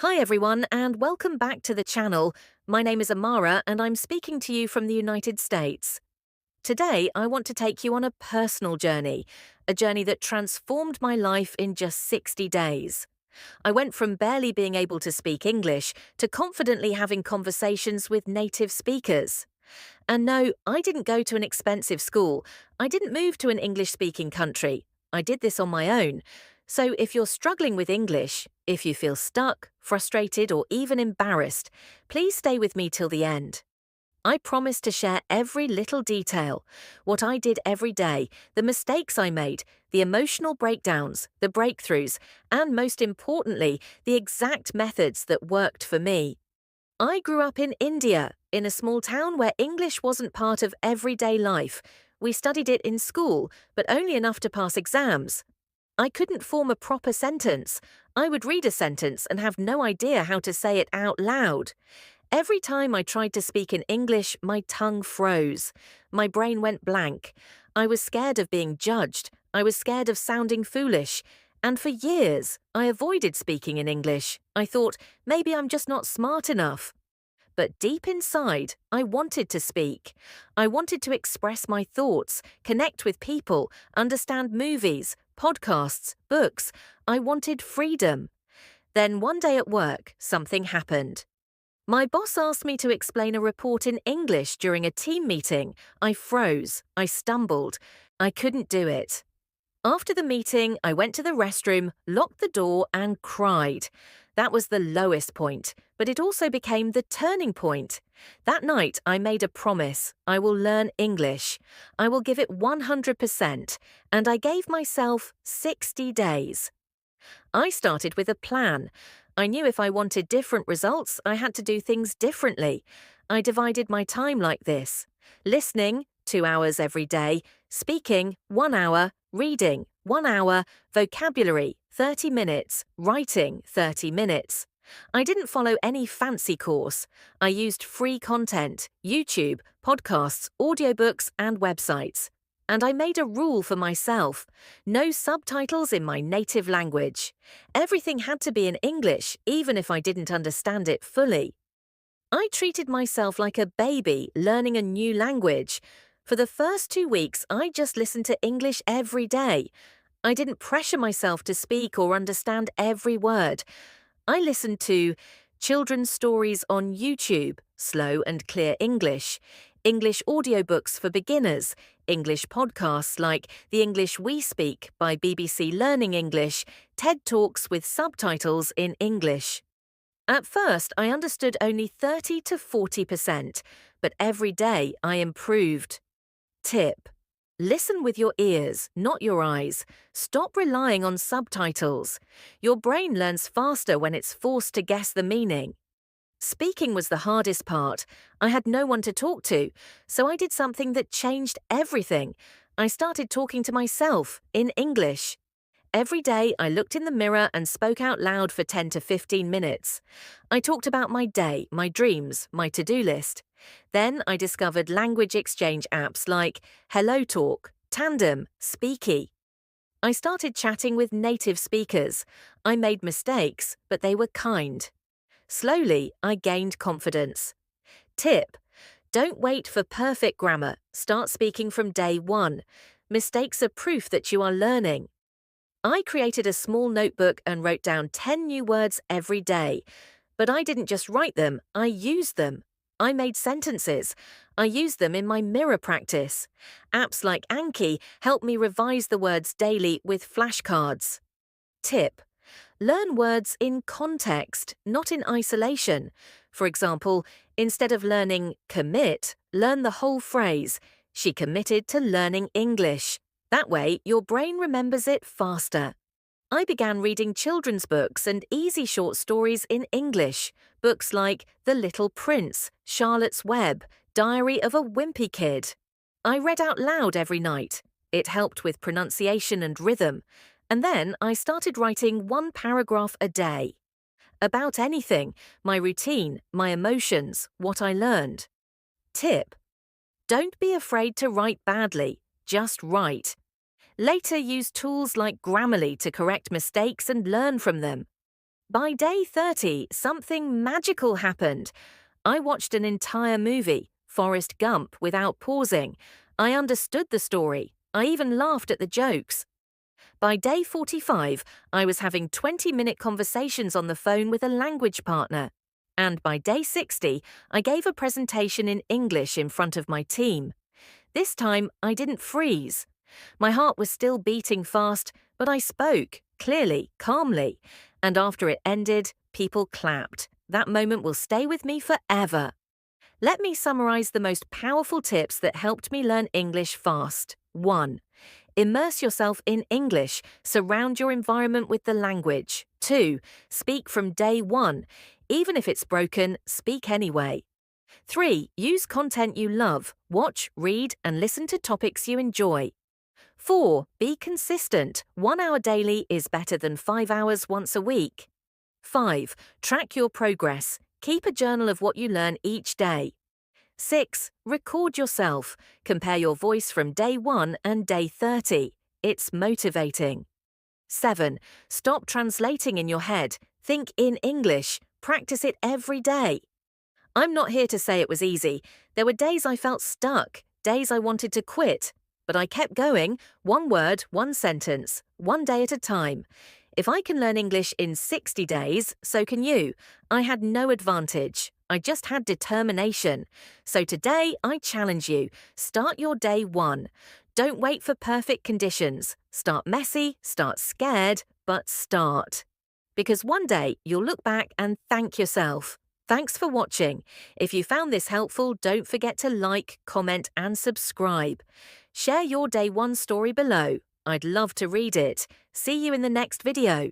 Hi everyone and welcome back to the channel. My name is Amara and I'm speaking to you from the United States. Today I want to take you on a personal journey, a journey that transformed my life in just 60 days. I went from barely being able to speak English to confidently having conversations with native speakers. And no, I didn't go to an expensive school. I didn't move to an English-speaking country. I did this on my own. So if you're struggling with English, if you feel stuck, frustrated, or even embarrassed, please stay with me till the end. I promise to share every little detail, what I did every day, the mistakes I made, the emotional breakdowns, the breakthroughs, and most importantly, the exact methods that worked for me. I grew up in India, in a small town where English wasn't part of everyday life. We studied it in school, but only enough to pass exams. I couldn't form a proper sentence. I would read a sentence and have no idea how to say it out loud. Every time I tried to speak in English, my tongue froze. My brain went blank. I was scared of being judged. I was scared of sounding foolish. And for years, I avoided speaking in English. I thought, maybe I'm just not smart enough. But deep inside, I wanted to speak. I wanted to express my thoughts, connect with people, understand movies, podcasts, books. I wanted freedom. Then one day at work, something happened. My boss asked me to explain a report in English during a team meeting. I froze. I stumbled. I couldn't do it. After the meeting, I went to the restroom, locked the door, and cried. That was the lowest point, but it also became the turning point. That night, I made a promise. I will learn English. I will give it 100%, and I gave myself 60 days. I started with a plan. I knew if I wanted different results, I had to do things differently. I divided my time like this: listening, 2 hours every day; speaking, 1 hour; reading, 1 hour; vocabulary, 30 minutes; writing, 30 minutes. I didn't follow any fancy course. I used free content, YouTube, podcasts, audiobooks, and websites. And I made a rule for myself: no subtitles in my native language. Everything had to be in English, even if I didn't understand it fully. I treated myself like a baby learning a new language. For the first 2 weeks, I just listened to English every day. I didn't pressure myself to speak or understand every word. I listened to children's stories on YouTube, slow and clear English; English audiobooks for beginners; English podcasts like The English We Speak by BBC Learning English; TED Talks with subtitles in English. At first, I understood only 30 to 40%, but every day I improved. Tip: listen with your ears, not your eyes. Stop relying on subtitles. Your brain learns faster when it's forced to guess the meaning. Speaking was the hardest part. I had no one to talk to, so I did something that changed everything. I started talking to myself in English. Every day I looked in the mirror and spoke out loud for 10 to 15 minutes. I talked about my day, my dreams, my to-do list. Then I discovered language exchange apps like Hello Talk, Tandem, Speaky. I started chatting with native speakers. I made mistakes, but they were kind. Slowly, I gained confidence. Tip: don't wait for perfect grammar. Start speaking from day one. Mistakes are proof that you are learning. I created a small notebook and wrote down 10 new words every day. But I didn't just write them, I used them. I made sentences. I used them in my mirror practice. Apps like Anki help me revise the words daily with flashcards. Tip: learn words in context, not in isolation. For example, instead of learning commit, learn the whole phrase: she committed to learning English. That way, your brain remembers it faster. I began reading children's books and easy short stories in English. Books like The Little Prince, Charlotte's Web, Diary of a Wimpy Kid. I read out loud every night. It helped with pronunciation and rhythm. And then I started writing 1 paragraph a day. About anything: my routine, my emotions, what I learned. Tip: don't be afraid to write badly. Just write. Later, use tools like Grammarly to correct mistakes and learn from them. By day 30, something magical happened. I watched an entire movie, Forrest Gump, without pausing. I understood the story. I even laughed at the jokes. By day 45, I was having 20-minute conversations on the phone with a language partner. And by day 60, I gave a presentation in English in front of my team. This time, I didn't freeze. My heart was still beating fast, but I spoke, clearly, calmly. And after it ended, people clapped. That moment will stay with me forever. Let me summarize the most powerful tips that helped me learn English fast. 1. Immerse yourself in English. Surround your environment with the language. 2. Speak from day 1. Even if it's broken, speak anyway. 3. Use content you love. Watch, read, and listen to topics you enjoy. 4. Be consistent. 1 hour daily is better than 5 hours once a week. 5. Track your progress. Keep a journal of what you learn each day. 6. Record yourself. Compare your voice from day 1 and day 30. It's motivating. 7. Stop translating in your head. Think in English. Practice it every day. I'm not here to say it was easy. There were days I felt stuck, days I wanted to quit. But I kept going, 1 word, 1 sentence, 1 day at a time. If I can learn English in 60 days, so can you. I had no advantage. I just had determination. So today, I challenge you. Start your day 1. Don't wait for perfect conditions. Start messy, start scared, but start. Because one day, you'll look back and thank yourself. Thanks for watching. If you found this helpful, don't forget to like, comment, and subscribe. Share your day 1 story below. I'd love to read it. See you in the next video.